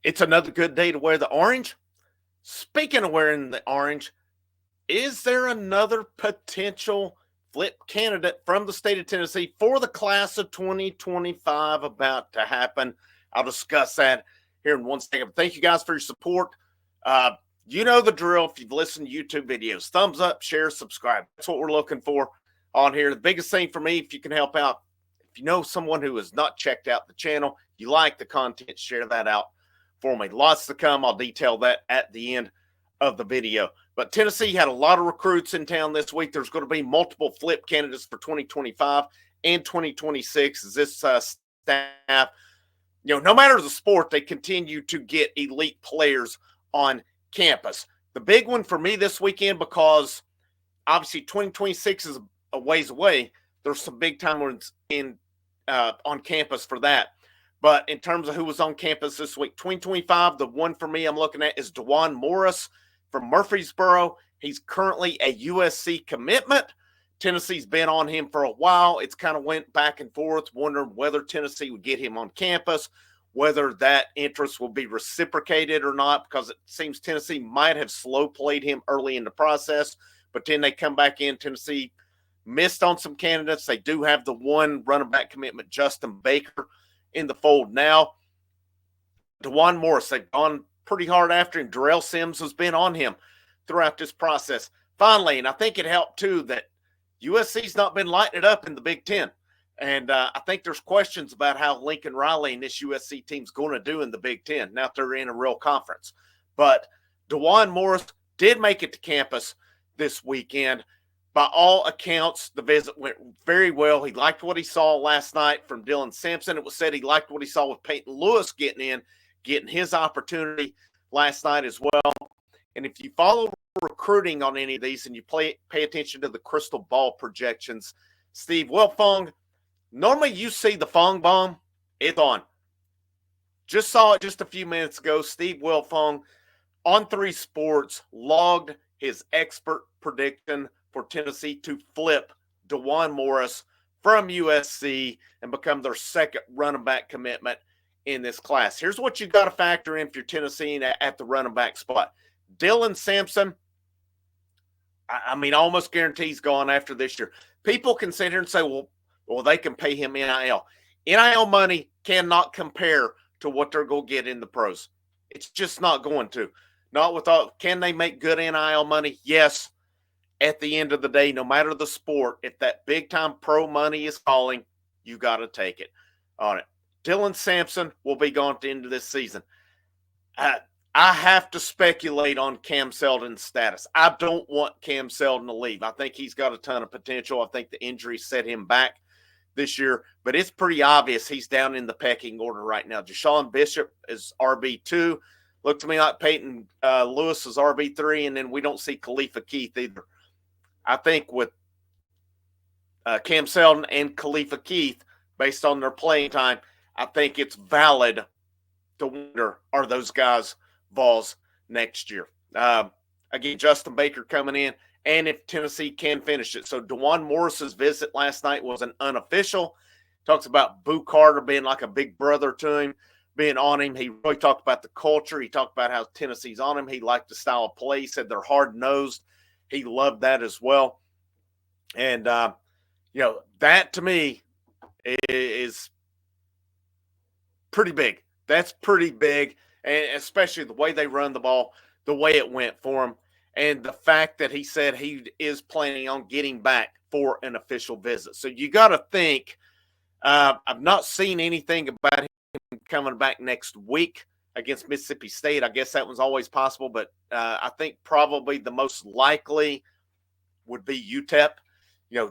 It's another good day to wear the orange. Speaking of wearing the orange, is there another potential flip candidate from the state of Tennessee for the class of 2025 about to happen? I'll discuss that here in 1 second. Thank you guys for your support. Uh, you know the drill. If you've listened to YouTube videos, thumbs up, share, subscribe. That's what we're looking for on here. The biggest thing for me, if you can help out, if you know someone who has not checked out the channel, you like the content, share that out for me. Lots to come. I'll detail that at the end of the video. But Tennessee had a lot of recruits in town this week. There's going to be multiple flip candidates for 2025 and 2026 as this staff, no matter the sport, they continue to get elite players on campus. The big one for me this weekend, because obviously 2026 is a ways away, there's some big time ones on campus for that. But in terms of who was on campus this week, 2025, the one for me I'm looking at is Dewan Morris from Murfreesboro. He's currently a USC commitment. Tennessee's been on him for a while. It's kind of went back and forth, wondering whether Tennessee would get him on campus, whether that interest will be reciprocated or not, because it seems Tennessee might have slow played him early in the process, but then they come back in. Tennessee missed on some candidates. They do have the one running back commitment, Justin Baker, in the fold now. Dewan Morris, they've gone pretty hard after him. Darrell Sims has been on him throughout this process. Finally, and I think it helped too, that USC's not been lighting it up in the Big Ten. And I think there's questions about how Lincoln Riley and this USC team's going to do in the Big Ten now that they're in a real conference. But Dewan Morris did make it to campus this weekend. By all accounts, the visit went very well. He liked what he saw last night from Dylan Sampson. It was said he liked what he saw with Peyton Lewis getting his opportunity last night as well. And if you follow recruiting on any of these and you pay attention to the crystal ball projections, Steve Wilfong, normally you see the Fong Bomb, it's on. Just saw it just a few minutes ago. Steve Wilfong on 3 Sports logged his expert prediction for Tennessee to flip Dewan Morris from USC and become their second running back commitment in this class. Here's what you got to factor in if you're Tennessee at the running back spot. Dylan Sampson, I mean, almost guarantees gone after this year. People can sit here and say, well, they can pay him NIL. NIL money cannot compare to what they're going to get in the pros. It's just not going to. Not without. Can they make good NIL money? Yes. At the end of the day, no matter the sport, if that big-time pro money is calling, you got to take it on it. Dylan Sampson will be gone at the end of this season. I have to speculate on Cam Seldon's status. I don't want Cam Seldon to leave. I think he's got a ton of potential. I think the injury set him back this year, but it's pretty obvious he's down in the pecking order right now. Jashawn Bishop is RB2. Looked to me like Peyton Lewis is RB3, and then we don't see Khalifa Keith either. I think with Cam Seldon and Khalifa Keith, based on their playing time, I think it's valid to wonder, are those guys Vols next year? Again, Justin Baker coming in, and if Tennessee can finish it. So Dewan Morris's visit last night was an unofficial. Talks about Boo Carter being like a big brother to him, being on him. He really talked about the culture. He talked about how Tennessee's on him. He liked the style of play. He said they're hard-nosed. He loved that as well. And, that to me is pretty big. That's pretty big, and especially the way they run the ball, the way it went for him, and the fact that he said he is planning on getting back for an official visit. So you got to think, I've not seen anything about him coming back next week against Mississippi State. I guess that was always possible, but I think probably the most likely would be UTEP.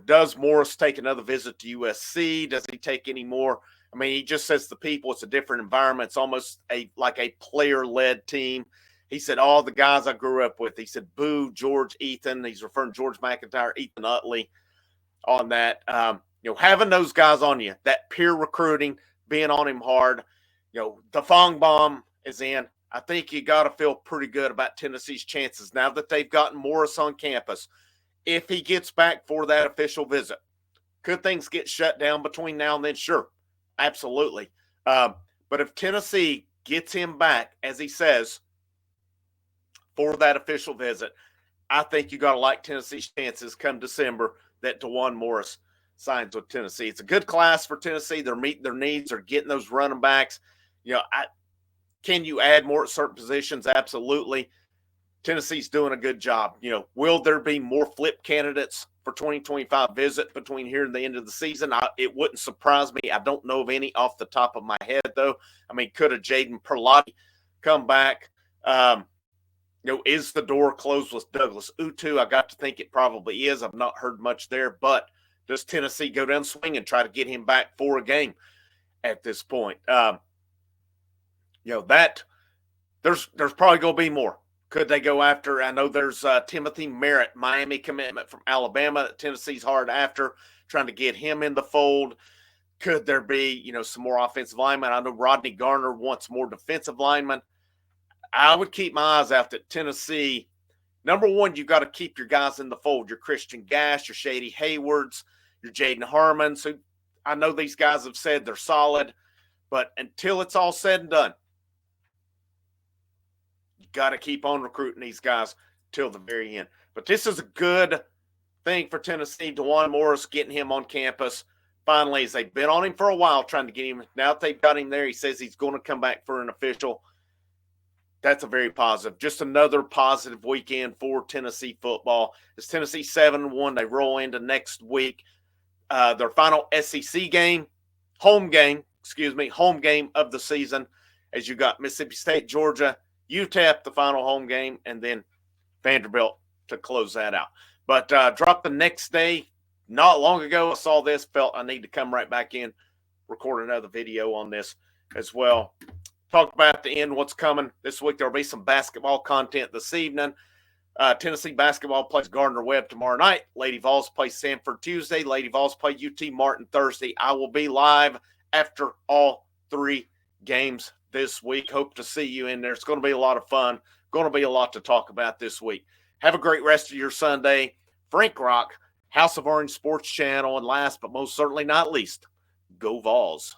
Does Morris take another visit to USC? Does he take any more? I mean, he just says the people, it's a different environment. It's almost like a player-led team. He said, all the guys I grew up with. He said, Boo, George, Ethan. He's referring to George McIntyre, Ethan Utley on that. Having those guys on you, that peer recruiting, being on him hard. The Fong Bomb is in. I think you got to feel pretty good about Tennessee's chances now that they've gotten Morris on campus. If he gets back for that official visit, could things get shut down between now and then? Sure, absolutely. But if Tennessee gets him back, as he says, for that official visit, I think you got to like Tennessee's chances come December that Dewan Morris signs with Tennessee. It's a good class for Tennessee. They're meeting their needs. They're getting those running backs. Can you add more at certain positions? Absolutely. Tennessee's doing a good job. Will there be more flip candidates for 2025 visit between here and the end of the season? It wouldn't surprise me. I don't know of any off the top of my head, though. I mean, could a Jaden Perlotti come back? Is the door closed with Douglas Utu? I got to think it probably is. I've not heard much there, but does Tennessee go down swing and try to get him back for a game at this point? That there's probably going to be more. Could they go after? I know there's Timothy Merritt, Miami commitment from Alabama that Tennessee's hard after, trying to get him in the fold. Could there be, some more offensive linemen? I know Rodney Garner wants more defensive linemen. I would keep my eyes out at Tennessee. Number one, you got to keep your guys in the fold. Your Christian Gash, your Shady Haywards, your Jaden Harmons, who I know these guys have said they're solid, but until it's all said and done, you got to keep on recruiting these guys till the very end. But this is a good thing for Tennessee. Dewan Morris, getting him on campus. Finally, as they've been on him for a while trying to get him. Now that they've got him there, he says he's going to come back for an official. That's a very positive. Just another positive weekend for Tennessee football. It's Tennessee 7-1. They roll into next week. Their final SEC game, home game of the season, as you got Mississippi State, Georgia, UTEP, the final home game, and then Vanderbilt to close that out. But dropped the next day. Not long ago, I saw this, felt I need to come right back in, record another video on this as well. Talk about the end, what's coming this week. There'll be some basketball content this evening. Tennessee basketball plays Gardner-Webb tomorrow night. Lady Vols play Sanford Tuesday. Lady Vols play UT Martin Thursday. I will be live after all 3 games this week. Hope to see you in there. It's going to be a lot of fun. Going to be a lot to talk about this week. Have a great rest of your Sunday. Frank Rock, House of Orange Sports Channel, and last but most certainly not least, go Vols.